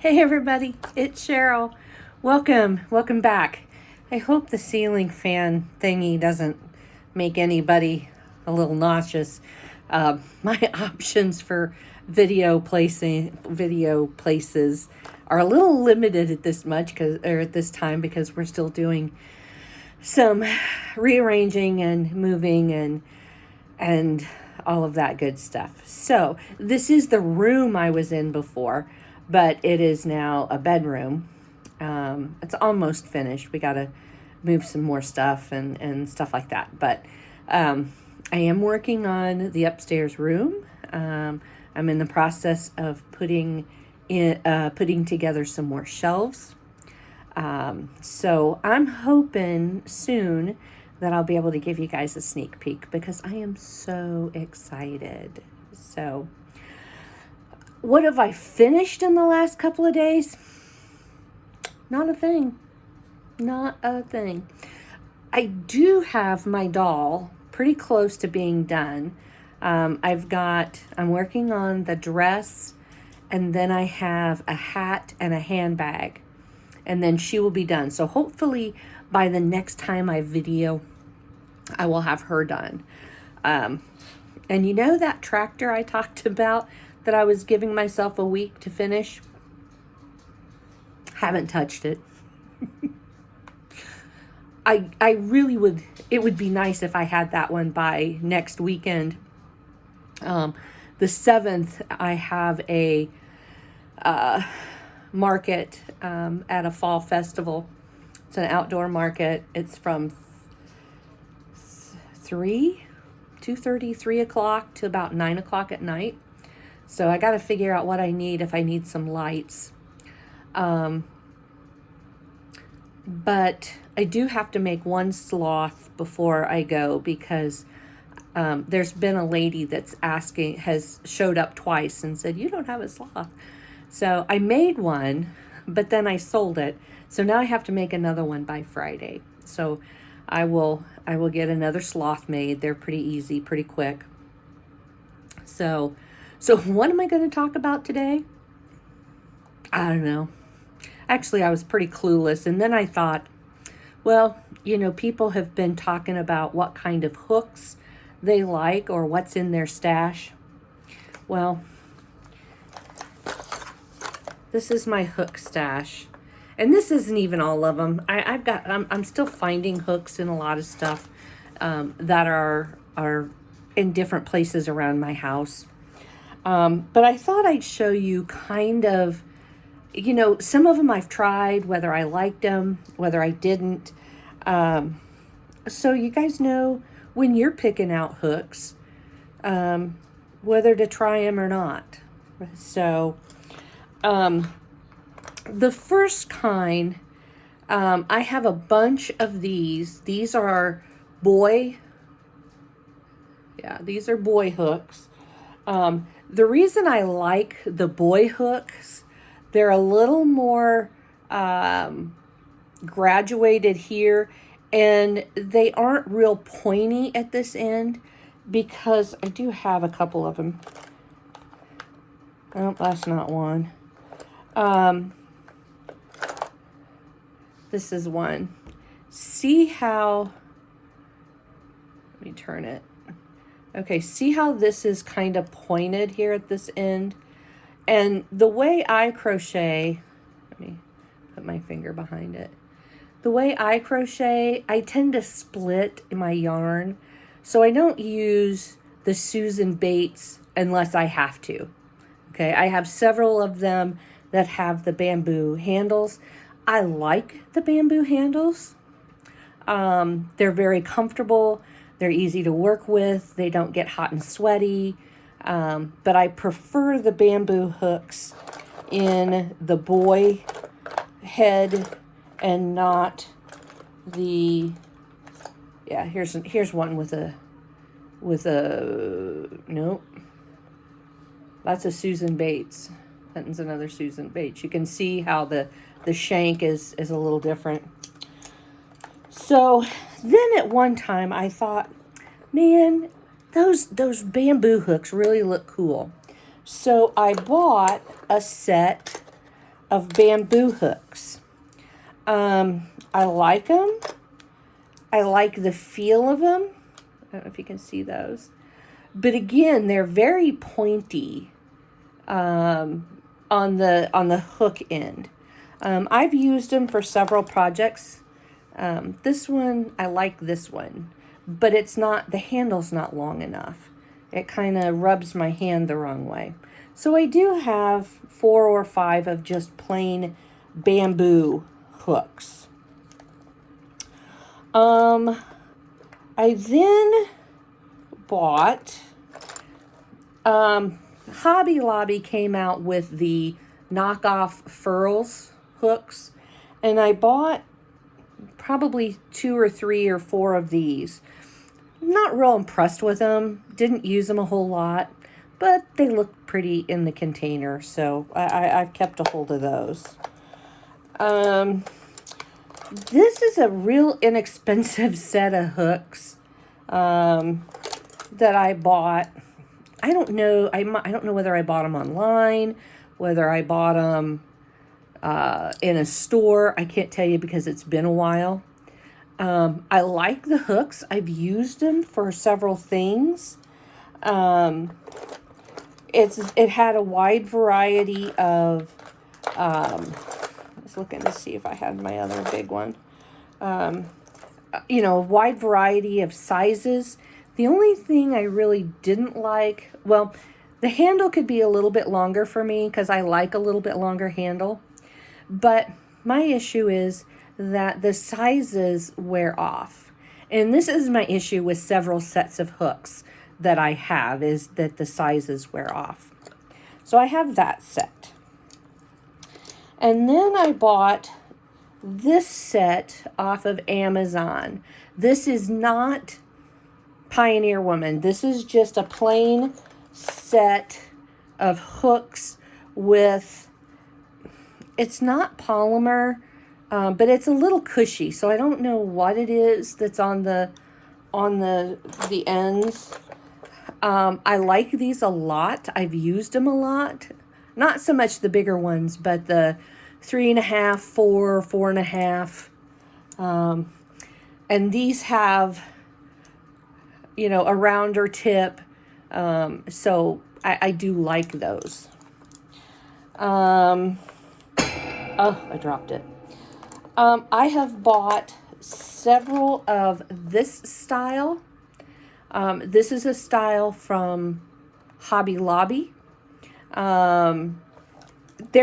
Hey everybody, it's Cheryl. Welcome back. I hope the ceiling fan thingy doesn't make anybody a little nauseous. My options for video places are a little limited at this time because we're still doing some rearranging and moving and all of that good stuff. So this is the room I was in before, but it is now a bedroom. It's almost finished. We got to move some more stuff and stuff like that. But I am working on the upstairs room. I'm in the process of putting together some more shelves. So I'm hoping soon that I'll be able to give you guys a sneak peek because I am so excited. So what have I finished in the last couple of days? Not a thing. Not a thing. I do have my doll pretty close to being done. I'm working on the dress, and then I have a hat and a handbag, and then she will be done. So hopefully by the next time I video, I will have her done. And you know that tractor I talked about that I was giving myself a week to finish? Haven't touched it. I really would, it would be nice if I had that one by next weekend. The 7th, I have a market at a fall festival. It's an outdoor market. It's from 2:30, 3 o'clock to about 9 o'clock at night. So I got to figure out what I need, if I need some lights. But I do have to make one sloth before I go because there's been a lady has showed up twice and said, "You don't have a sloth." So I made one, but then I sold it. So now I have to make another one by Friday. So I will get another sloth made. They're pretty easy, pretty quick. So what am I going to talk about today? I don't know. Actually, I was pretty clueless. And then I thought, well, people have been talking about what kind of hooks they like or what's in their stash. Well, this is my hook stash. And this isn't even all of them. I'm still finding hooks in a lot of stuff that are in different places around my house. But I thought I'd show you kind of, some of them I've tried, whether I liked them, whether I didn't. So you guys know when you're picking out hooks, whether to try them or not. So the first kind, I have a bunch of these. These are boy hooks. The reason I like the boy hooks, they're a little more graduated here, and they aren't real pointy at this end because I do have a couple of them. Oh, that's not one. This is one. See how, let me turn it. Okay, see how this is kind of pointed here at this end? And the way I crochet, let me put my finger behind it. The way I crochet, I tend to split my yarn. So I don't use the Susan Bates unless I have to. Okay, I have several of them that have the bamboo handles. I like the bamboo handles. They're very comfortable. They're easy to work with. They don't get hot and sweaty. But I prefer the bamboo hooks in the boy head and not the, yeah, here's one with a, nope. That's a Susan Bates. That is another Susan Bates. You can see how the shank is a little different. So then at one time I thought, man, those bamboo hooks really look cool. So I bought a set of bamboo hooks. I like them. I like the feel of them. I don't know if you can see those. But again, they're very pointy on the hook end. I've used them for several projects. This one, I like this one, but the handle's not long enough. It kind of rubs my hand the wrong way. So I do have 4 or 5 of just plain bamboo hooks. I then bought, Hobby Lobby came out with the knockoff furls hooks, and I bought probably 2 or 3 or 4 of these. Not real impressed with them. Didn't use them a whole lot, but they look pretty in the container, so I've kept a hold of those. This is a real inexpensive set of hooks that I bought. I don't know. I don't know whether I bought them online, whether I bought them in a store. I can't tell you because it's been a while. I like the hooks. I've used them for several things. It had a wide variety of, I was looking to see if I had my other big one. A wide variety of sizes. The only thing I really didn't like, well, the handle could be a little bit longer for me because I like a little bit longer handle. But my issue is that the sizes wear off. And this is my issue with several sets of hooks that I have, is that the sizes wear off. So I have that set. And then I bought this set off of Amazon. This is not Pioneer Woman. This is just a plain set of hooks with, it's not polymer, but it's a little cushy. So I don't know what it is that's on the ends. I like these a lot. I've used them a lot. Not so much the bigger ones, but the 3.5, 4, 4.5. And these have, a rounder tip. So I do like those. Oh, I dropped it. I have bought several of this style. This is a style from Hobby Lobby. They're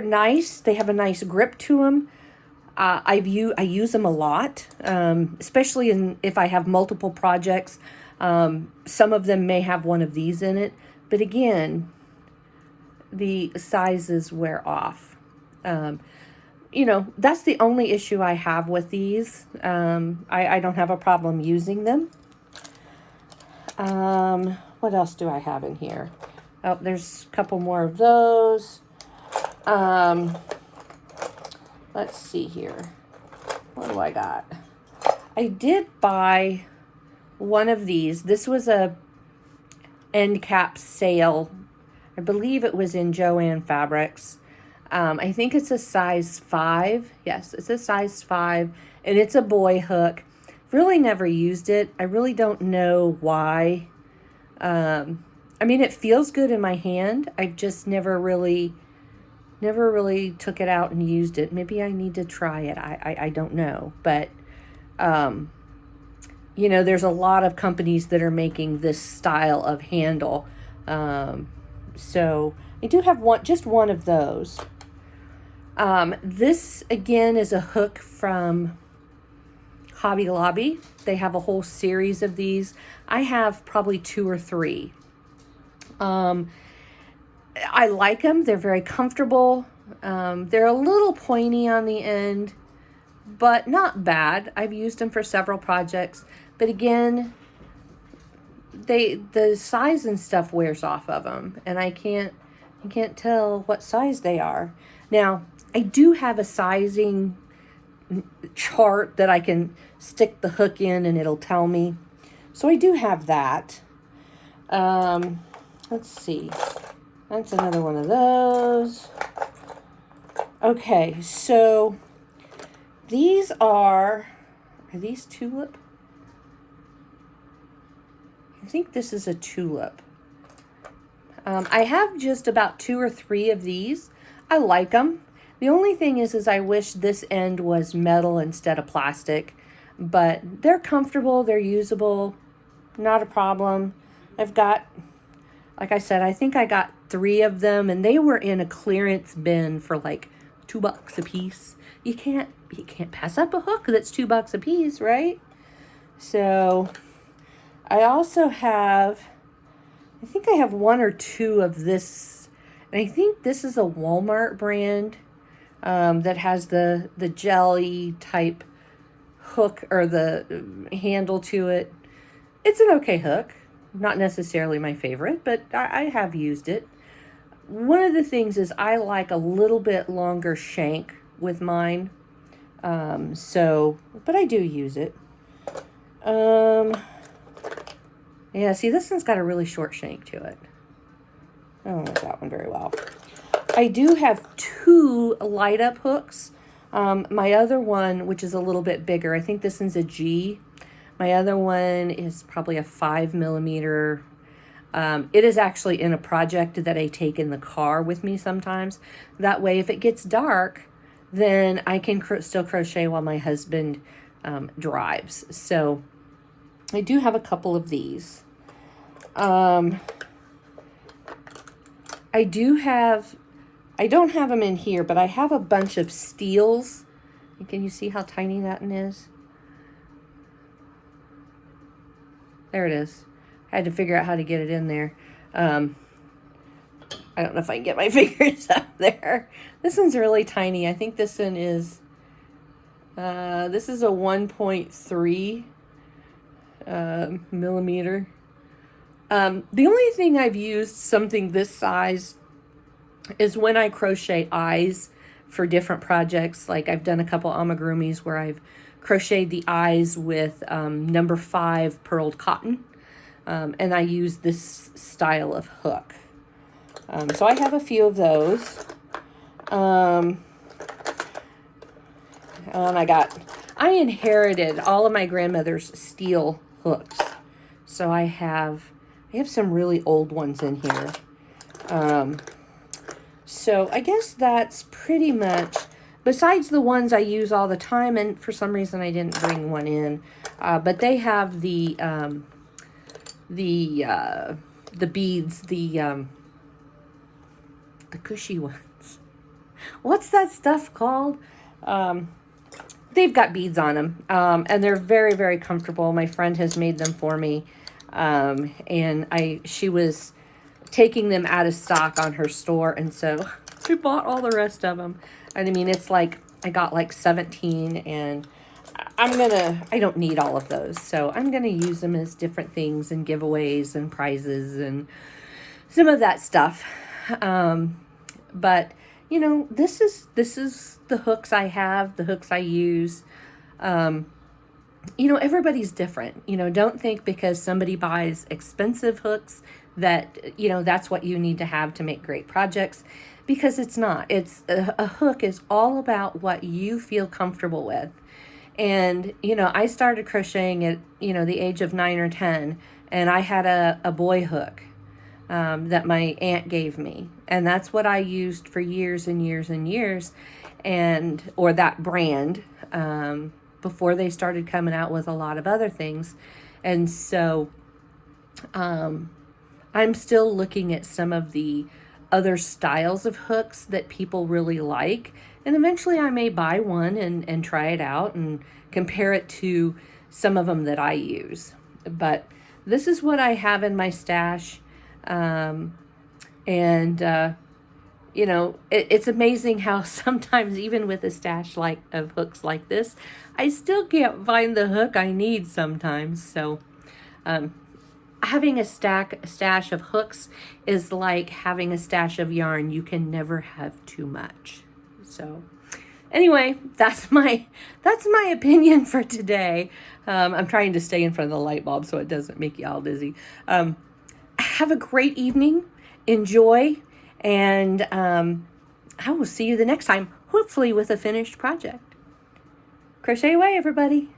nice. They have a nice grip to them. I use them a lot, especially if I have multiple projects. Some of them may have one of these in it, but again, the sizes wear off. That's the only issue I have with these. I don't have a problem using them. What else do I have in here? Oh, there's a couple more of those. Let's see here. What do I got? I did buy one of these. This was a end cap sale. I believe it was in Joann Fabrics. I think it's a size 5. Yes, it's a size 5, and it's a boy hook. Really never used it. I really don't know why. It feels good in my hand. I've just never really took it out and used it. Maybe I need to try it. I don't know. But, there's a lot of companies that are making this style of handle. So I do have just one of those. This, again, is a hook from Hobby Lobby. They have a whole series of these. I have probably 2 or 3. I like them. They're very comfortable. They're a little pointy on the end, but not bad. I've used them for several projects. But again, the size and stuff wears off of them, and I can't tell what size they are. Now, I do have a sizing chart that I can stick the hook in and it'll tell me. So I do have that. Let's see. That's another one of those. Okay, so these are these tulip? I think this is a tulip. I have just about 2 or 3 of these. I like them. The only thing is I wish this end was metal instead of plastic, but they're comfortable, they're usable, not a problem. I've got, like I said, I think I got 3 of them, and they were in a clearance bin for like $2 a piece. You can't pass up a hook that's $2 a piece, right? So I also have, I think I have 1 or 2 of this, and I think this is a Walmart brand that has the jelly type hook, or the handle to it. It's an okay hook. Not necessarily my favorite, but I have used it. One of the things is I like a little bit longer shank with mine. But I do use it. Yeah, see, this one's got a really short shank to it. I don't like that one very well. I do have 2 light up hooks. My other one, which is a little bit bigger, I think this one's a G. My other one is probably a 5mm. It is actually in a project that I take in the car with me sometimes. That way, if it gets dark, then I can still crochet while my husband drives. So I do have a couple of these. I don't have them in here, but I have a bunch of steels. Can you see how tiny that one is? There it is. I had to figure out how to get it in there. I don't know if I can get my fingers up there. This one's really tiny. I think this one is, this is a 1.3 millimeter. The only thing I've used something this size is when I crochet eyes for different projects. Like I've done a couple amigurumis where I've crocheted the eyes with number 5 purled cotton. And I use this style of hook. So I have a few of those. And I inherited all of my grandmother's steel hooks. So I have some really old ones in here. So I guess that's pretty much, besides the ones I use all the time, and for some reason I didn't bring one in, but they have the beads, the cushy ones. What's that stuff called? They've got beads on them, and they're very, very comfortable. My friend has made them for me, and she was taking them out of stock on her store, and so I bought all the rest of them. And I mean, it's like I got like 17, and I don't need all of those, so I'm gonna use them as different things and giveaways and prizes and some of that stuff. But you know, this is the hooks I have, the hooks I use. You know, everybody's different. You know, don't think because somebody buys expensive hooks that, you know, that's what you need to have to make great projects, because it's not. It's a hook is all about what you feel comfortable with. And, you know, I started crocheting at, you know, the age of 9 or 10, and I had a boy hook that my aunt gave me. And that's what I used for years and years and years, or that brand, before they started coming out with a lot of other things. And so I'm still looking at some of the other styles of hooks that people really like. And eventually I may buy one and try it out and compare it to some of them that I use. But this is what I have in my stash. You know, it's amazing how sometimes even with a stash of hooks like this, I still can't find the hook I need sometimes. So having a stash of hooks is like having a stash of yarn. You can never have too much. So anyway, that's my opinion for today. I'm trying to stay in front of the light bulb so it doesn't make you all dizzy. Have a great evening. Enjoy. And I will see you the next time. hopefully with a finished project. Crochet away, everybody.